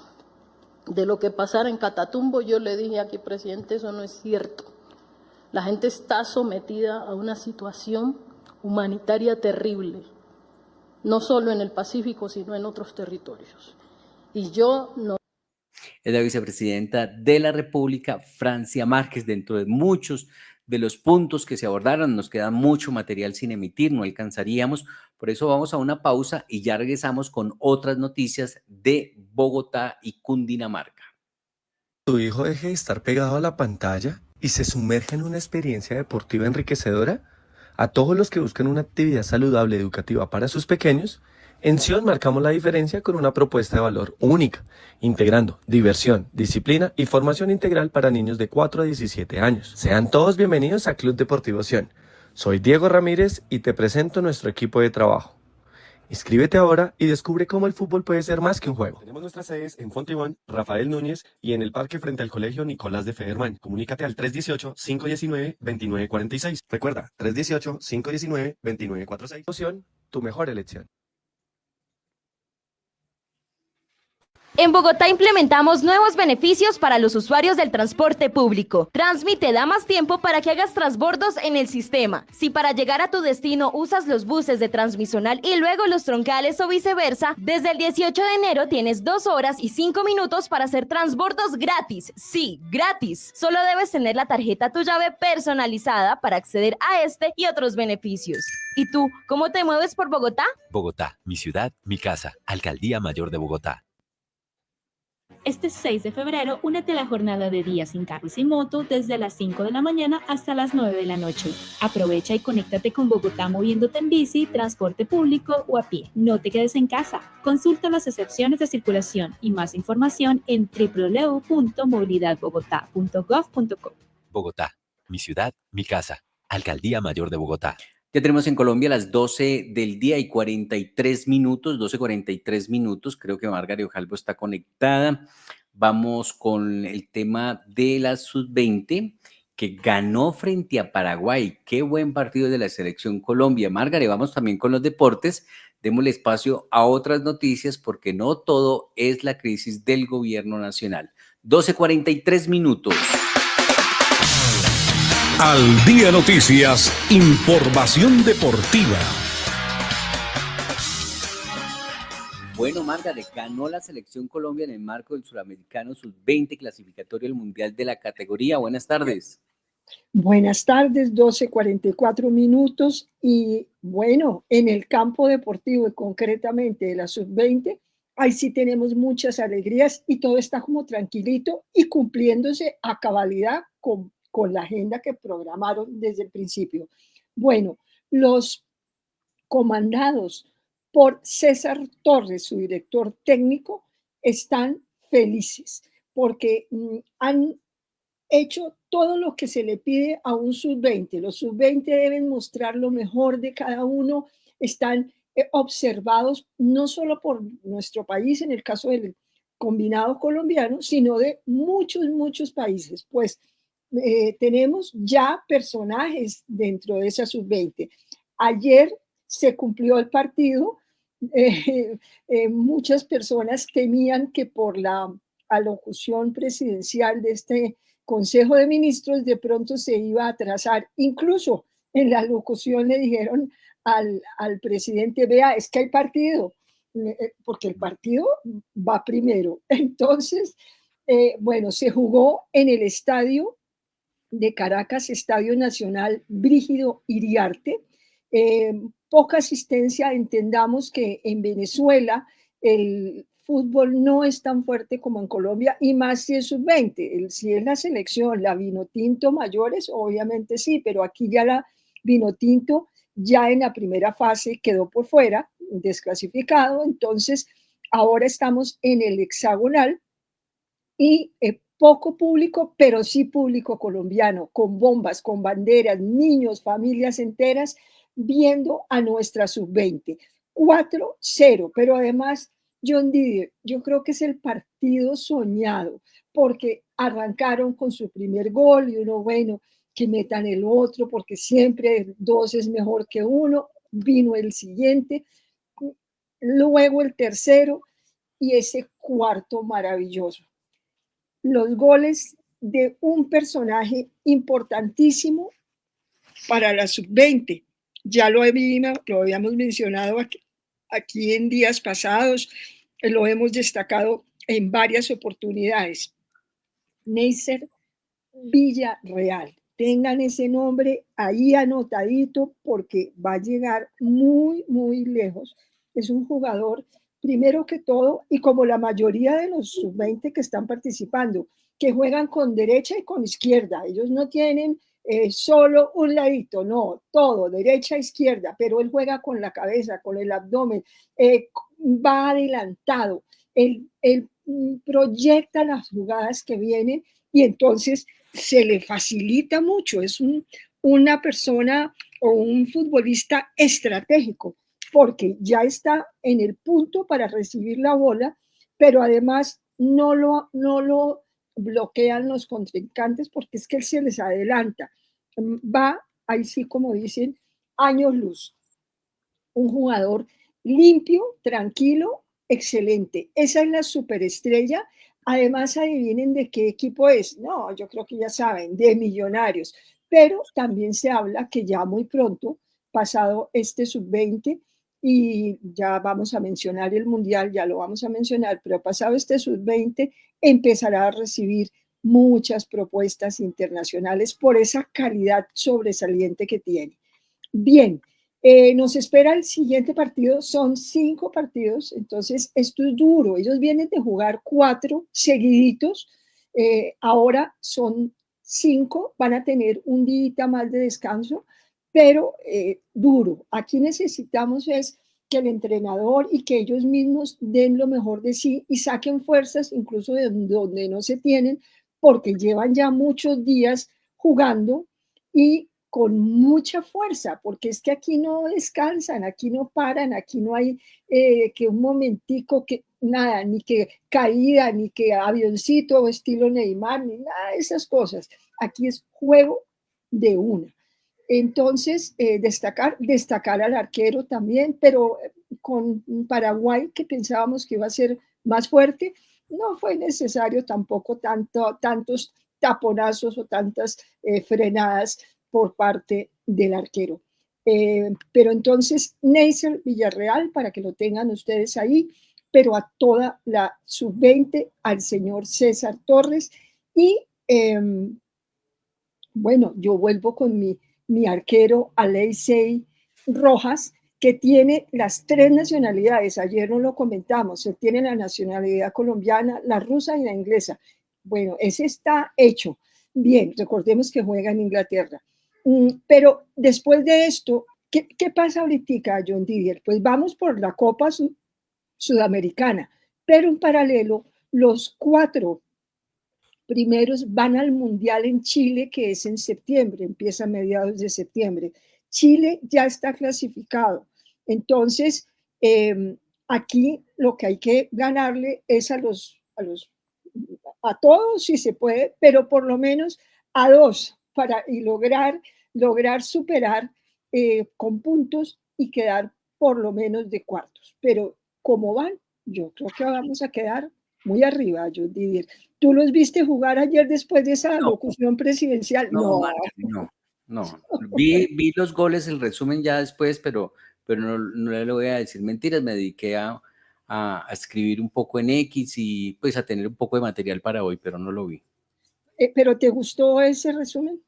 de lo que pasara en Catatumbo, yo le dije aquí, presidente, eso no es cierto. La gente está sometida a una situación humanitaria terrible, no solo en el Pacífico, sino en otros territorios. Y yo no... Es la vicepresidenta de la República, Francia Márquez. Dentro de muchos de los puntos que se abordaron, nos queda mucho material sin emitir, no alcanzaríamos. Por eso vamos a una pausa y ya regresamos con otras noticias de Bogotá y Cundinamarca. ¿Tu hijo deje de estar pegado a la pantalla y se sumerge en una experiencia deportiva enriquecedora? A todos los que buscan una actividad saludable educativa para sus pequeños, en Sion marcamos la diferencia con una propuesta de valor única, integrando diversión, disciplina y formación integral para niños de 4 a 17 años. Sean todos bienvenidos a Club Deportivo Sion. Soy Diego Ramírez y te presento nuestro equipo de trabajo. Inscríbete ahora y descubre cómo el fútbol puede ser más que un juego. Tenemos nuestras sedes en Fontibón, Rafael Núñez y en el parque frente al Colegio Nicolás de Federman. Comunícate al 318-519-2946. Recuerda, 318-519-2946. Tu mejor elección. En Bogotá implementamos nuevos beneficios para los usuarios del transporte público. Transmi te da más tiempo para que hagas transbordos en el sistema. Si para llegar a tu destino usas los buses de Transmisional y luego los troncales o viceversa, desde el 18 de enero tienes 2 horas y 5 minutos para hacer transbordos gratis. Sí, gratis. Solo debes tener la tarjeta Tu Llave personalizada para acceder a este y otros beneficios. ¿Y tú, cómo te mueves por Bogotá? Bogotá, mi ciudad, mi casa. Alcaldía Mayor de Bogotá. Este 6 de febrero, únete a la jornada de Día Sin Carro y Sin Moto desde las 5 de la mañana hasta las 9 de la noche. Aprovecha y conéctate con Bogotá moviéndote en bici, transporte público o a pie. No te quedes en casa. Consulta las excepciones de circulación y más información en www.movilidadbogotá.gov.co. Bogotá, mi ciudad, mi casa. Alcaldía Mayor de Bogotá. Ya tenemos en Colombia las 12 del día y 43 minutos, 12:43 minutos. Creo que Margaret Ojalvo está conectada. Vamos con el tema de la Sub-20 que ganó frente a Paraguay. Qué buen partido de la Selección Colombia. Margaret, vamos también con los deportes. Démosle espacio a otras noticias porque no todo es la crisis del gobierno nacional. 12:43 minutos. Al Día Noticias, información deportiva. Bueno, Margaret, ganó la Selección Colombia en el marco del Suramericano Sub-20 clasificatorio del Mundial de la categoría. Buenas tardes. Buenas tardes, 12:44 minutos. Y bueno, en el campo deportivo y concretamente de la Sub-20, ahí sí tenemos muchas alegrías y todo está como tranquilito y cumpliéndose a cabalidad con la agenda que programaron desde el principio. Bueno, los comandados por César Torres, su director técnico, están felices porque han hecho todo lo que se le pide a un sub-20. Los sub-20 deben mostrar lo mejor de cada uno, están observados no solo por nuestro país, en el caso del combinado colombiano, sino de muchos países, pues tenemos ya personajes dentro de esa sub-20. Ayer se cumplió el partido. Muchas personas temían que por la alocución presidencial de este Consejo de Ministros de pronto se iba a atrasar. Incluso en la alocución le dijeron al presidente, vea, es que hay partido, porque el partido va primero. Entonces, bueno, se jugó en el estadio de Caracas, Estadio Nacional Brígido Iriarte, poca asistencia. Entendamos que en Venezuela el fútbol no es tan fuerte como en Colombia, y más si es sub-20. Si es la selección, la Vinotinto mayores, obviamente sí, pero aquí ya la Vinotinto ya en la primera fase quedó por fuera, desclasificado. Entonces ahora estamos en el hexagonal y poco público, pero sí público colombiano, con bombas, con banderas, niños, familias enteras viendo a nuestra sub-20. 4-0, pero además, John Didier, yo creo que es el partido soñado, porque arrancaron con su primer gol y uno, bueno, que metan el otro, porque siempre 2 es mejor que 1, vino el siguiente, luego el tercero y ese cuarto maravilloso. Los goles de un personaje importantísimo para la sub-20. Ya lo habíamos mencionado aquí en días pasados, lo hemos destacado en varias oportunidades. Neisser Villarreal. Tengan ese nombre ahí anotadito porque va a llegar muy, muy lejos. Es un jugador, primero que todo, y como la mayoría de los sub-20 que están participando, que juegan con derecha y con izquierda. Ellos no tienen solo un ladito, no, todo, derecha, izquierda, pero él juega con la cabeza, con el abdomen, va adelantado, él proyecta las jugadas que vienen y entonces se le facilita mucho. Es una persona o un futbolista estratégico porque ya está en el punto para recibir la bola, pero además no lo bloquean los contrincantes porque es que él se les adelanta. Va, ahí sí como dicen, años luz. Un jugador limpio, tranquilo, excelente. Esa es la superestrella. Además, adivinen de qué equipo es. No, yo creo que ya saben, de Millonarios. Pero también se habla que ya muy pronto, pasado este sub-20, y ya vamos a mencionar el Mundial, ya lo vamos a mencionar, pero pasado este sub-20, empezará a recibir muchas propuestas internacionales por esa calidad sobresaliente que tiene. Bien, nos espera el siguiente partido, son 5 partidos, entonces esto es duro. Ellos vienen de jugar 4 seguiditos, ahora son 5, van a tener un día más de descanso, pero duro. Aquí necesitamos es que el entrenador y que ellos mismos den lo mejor de sí y saquen fuerzas incluso de donde no se tienen, porque llevan ya muchos días jugando y con mucha fuerza, porque es que aquí no descansan, aquí no paran, aquí no hay que un momentico, que nada, ni que caída, ni que avioncito o estilo Neymar, ni nada de esas cosas. Aquí es juego de una. Entonces, destacar al arquero también, pero con Paraguay, que pensábamos que iba a ser más fuerte, no fue necesario tampoco tantos taponazos o tantas frenadas por parte del arquero. Pero entonces, Neisser Villarreal, para que lo tengan ustedes ahí, pero a toda la sub-20, al señor César Torres, y bueno, yo vuelvo con mi arquero Aleisei Rojas, que tiene las 3 nacionalidades. Ayer no lo comentamos, él tiene la nacionalidad colombiana, la rusa y la inglesa. Bueno, ese está hecho. Bien, recordemos que juega en Inglaterra. Pero después de esto, ¿qué pasa ahorita, John Didier? Pues vamos por la Copa Sudamericana, pero en paralelo, los 4 primeros van al Mundial en Chile, que es en septiembre, empieza a mediados de septiembre. Chile ya está clasificado. Entonces, aquí lo que hay que ganarle es a todos, si se puede, pero por lo menos a 2 y lograr superar con puntos y quedar por lo menos de cuartos. Pero como van, yo creo que vamos a quedar muy arriba, John Didier. ¿Tú los viste jugar ayer después de esa locución presidencial? No. Vi los goles, el resumen ya después, pero no le voy a decir mentiras. Me dediqué a escribir un poco en X y pues a tener un poco de material para hoy, pero no lo vi. ¿Pero te gustó ese resumen?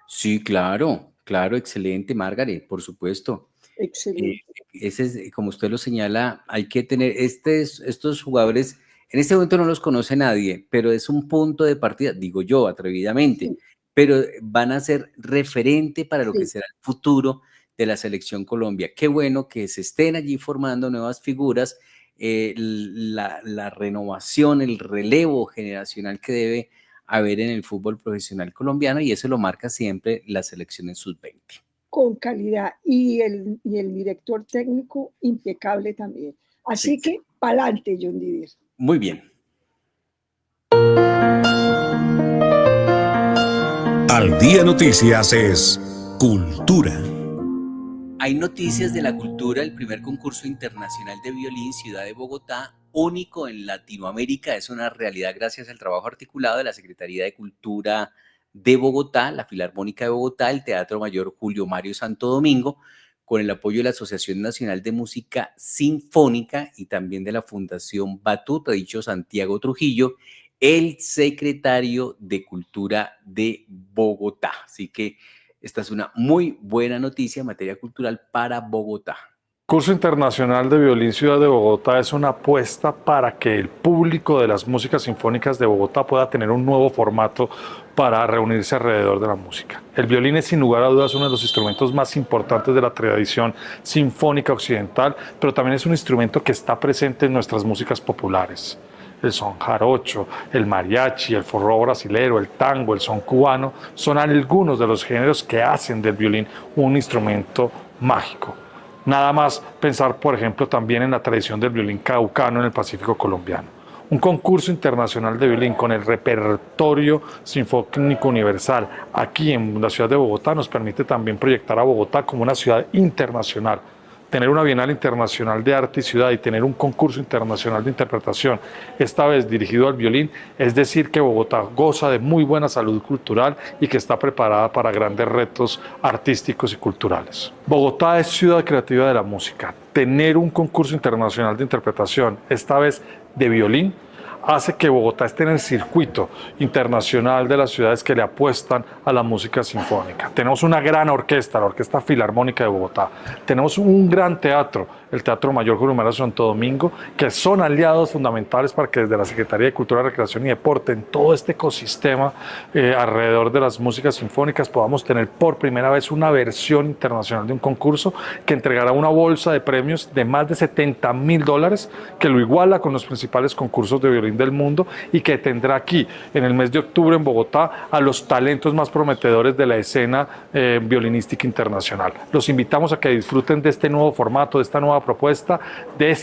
Sí, claro, excelente, Margaret, por supuesto. Excelente. Ese es, como usted lo señala, hay que tener estos jugadores, en este momento no los conoce nadie, pero es un punto de partida, digo yo atrevidamente, Sí. pero van a ser referente para lo que Sí. será el futuro de la selección Colombia. Qué bueno que se estén allí formando nuevas figuras, la renovación, el relevo generacional que debe haber en el fútbol profesional colombiano, y eso lo marca siempre la selección en sub-20. Con calidad, y el director técnico impecable también. Así que, pa'lante, John Didier. Muy bien. Al Día Noticias es Cultura. Hay noticias de la cultura, el primer concurso internacional de violín Ciudad de Bogotá, único en Latinoamérica, es una realidad gracias al trabajo articulado de la Secretaría de Cultura de Bogotá, la Filarmónica de Bogotá, el Teatro Mayor Julio Mario Santo Domingo, con el apoyo de la Asociación Nacional de Música Sinfónica y también de la Fundación Batuta, dicho Santiago Trujillo, el secretario de Cultura de Bogotá. Así que esta es una muy buena noticia en materia cultural para Bogotá. El Concurso Internacional de Violín Ciudad de Bogotá es una apuesta para que el público de las músicas sinfónicas de Bogotá pueda tener un nuevo formato para reunirse alrededor de la música. El violín es sin lugar a dudas uno de los instrumentos más importantes de la tradición sinfónica occidental, pero también es un instrumento que está presente en nuestras músicas populares. El son jarocho, el mariachi, el forró brasilero, el tango, el son cubano, son algunos de los géneros que hacen del violín un instrumento mágico. Nada más pensar, por ejemplo, también en la tradición del violín caucano en el Pacífico colombiano. Un concurso internacional de violín con el repertorio sinfónico universal aquí en la ciudad de Bogotá nos permite también proyectar a Bogotá como una ciudad internacional. Tener una Bienal Internacional de Arte y Ciudad y tener un concurso internacional de interpretación, esta vez dirigido al violín, es decir que Bogotá goza de muy buena salud cultural y que está preparada para grandes retos artísticos y culturales. Bogotá es ciudad creativa de la música. Tener un concurso internacional de interpretación, esta vez de violín, hace que Bogotá esté en el circuito internacional de las ciudades que le apuestan a la música sinfónica. Tenemos una gran orquesta, la Orquesta Filarmónica de Bogotá. Tenemos un gran teatro, el Teatro Mayor Julio Mario Santo Domingo, que son aliados fundamentales para que desde la Secretaría de Cultura, Recreación y Deporte, en todo este ecosistema alrededor de las músicas sinfónicas, podamos tener por primera vez una versión internacional de un concurso que entregará una bolsa de premios de más de $70.000, que lo iguala con los principales concursos de violín del mundo y que tendrá aquí en el mes de octubre en Bogotá a los talentos más prometedores de la escena violinística internacional. Los invitamos a que disfruten de este nuevo formato, de esta nueva propuesta, de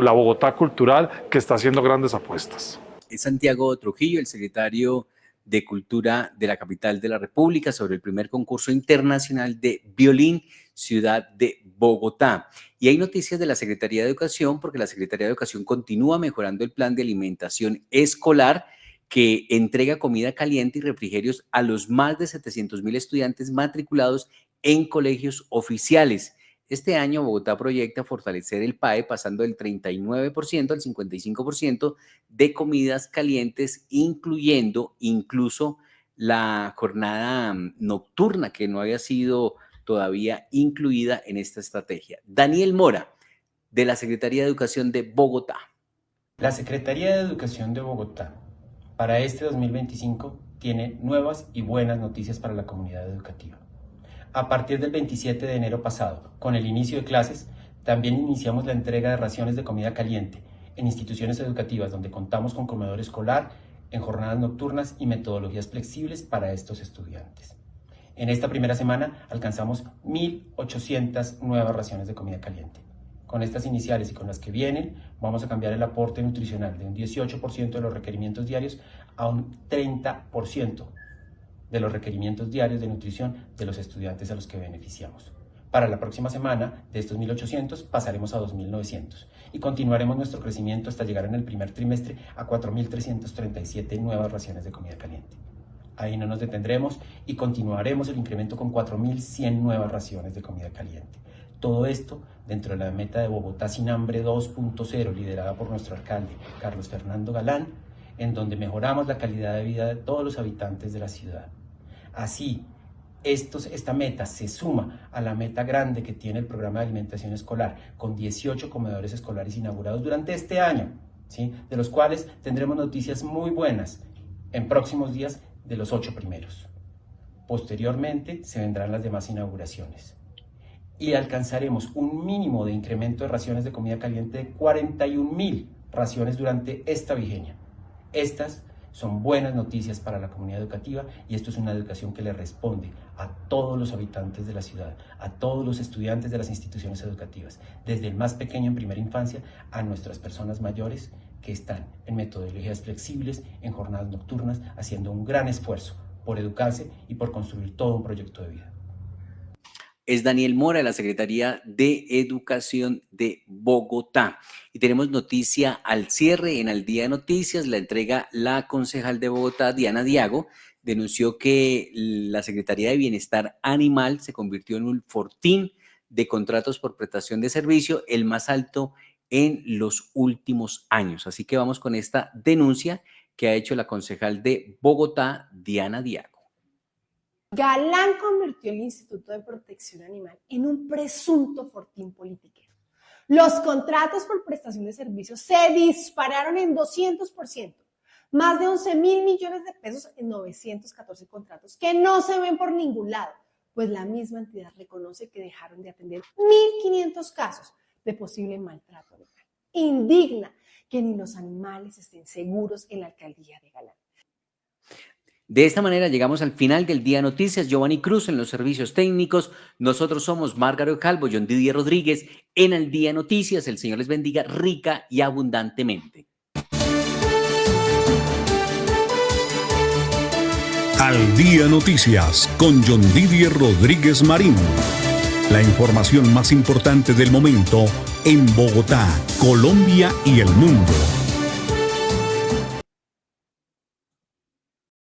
la Bogotá cultural que está haciendo grandes apuestas. Es Santiago Trujillo, el secretario de Cultura de la capital de la República, sobre el primer concurso internacional de violín Ciudad de Bogotá. Y hay noticias de la Secretaría de Educación, porque la Secretaría de Educación continúa mejorando el plan de alimentación escolar que entrega comida caliente y refrigerios a los más de 700.000 estudiantes matriculados en colegios oficiales. Este año Bogotá proyecta fortalecer el PAE pasando del 39% al 55% de comidas calientes, incluyendo incluso la jornada nocturna que no había sido todavía incluida en esta estrategia. Daniel Mora, de la Secretaría de Educación de Bogotá. La Secretaría de Educación de Bogotá para este 2025 tiene nuevas y buenas noticias para la comunidad educativa. A partir del 27 de enero pasado, con el inicio de clases, también iniciamos la entrega de raciones de comida caliente en instituciones educativas donde contamos con comedor escolar, en jornadas nocturnas y metodologías flexibles para estos estudiantes. En esta primera semana alcanzamos 1.800 nuevas raciones de comida caliente. Con estas iniciales y con las que vienen, vamos a cambiar el aporte nutricional de un 18% de los requerimientos diarios a un 30% de los requerimientos diarios de nutrición de los estudiantes a los que beneficiamos. Para la próxima semana, de estos 1.800 pasaremos a 2.900 y continuaremos nuestro crecimiento hasta llegar en el primer trimestre a 4.337 nuevas raciones de comida caliente. Ahí no nos detendremos y continuaremos el incremento con 4.100 nuevas raciones de comida caliente. Todo esto dentro de la meta de Bogotá Sin Hambre 2.0, liderada por nuestro alcalde Carlos Fernando Galán, en donde mejoramos la calidad de vida de todos los habitantes de la ciudad. Así Esta meta se suma a la meta grande que tiene el programa de alimentación escolar, con 18 comedores escolares inaugurados durante este año, ¿sí? De los cuales tendremos noticias muy buenas en próximos días de los 8 primeros. Posteriormente se vendrán las demás inauguraciones. Y alcanzaremos un mínimo de incremento de raciones de comida caliente de 41.000 raciones durante esta vigenia. Estas son buenas noticias para la comunidad educativa y esto es una educación que le responde a todos los habitantes de la ciudad, a todos los estudiantes de las instituciones educativas, desde el más pequeño en primera infancia a nuestras personas mayores que están en metodologías flexibles, en jornadas nocturnas, haciendo un gran esfuerzo por educarse y por construir todo un proyecto de vida. Es Daniel Mora de la Secretaría de Educación de Bogotá. Y tenemos noticia al cierre en Al Día de Noticias. La entrega la concejal de Bogotá, Diana Diago, denunció que la Secretaría de Bienestar Animal se convirtió en un fortín de contratos por prestación de servicio, el más alto en los últimos años. Así que vamos con esta denuncia que ha hecho la concejal de Bogotá, Diana Diago. Galán convirtió el Instituto de Protección Animal en un presunto fortín politiquero. Los contratos por prestación de servicios se dispararon en 200%, más de 11.000 millones de pesos en 914 contratos que no se ven por ningún lado, pues la misma entidad reconoce que dejaron de atender 1.500 casos de posible maltrato animal. Indigna que ni los animales estén seguros en la alcaldía de Galán. De esta manera llegamos al final del Día Noticias. Giovanni Cruz en los servicios técnicos. Nosotros somos Margarita Calvo, John Didier Rodríguez en Al Día Noticias. El Señor les bendiga rica y abundantemente. Al Día Noticias con John Didier Rodríguez Marín. La información más importante del momento en Bogotá, Colombia y el mundo.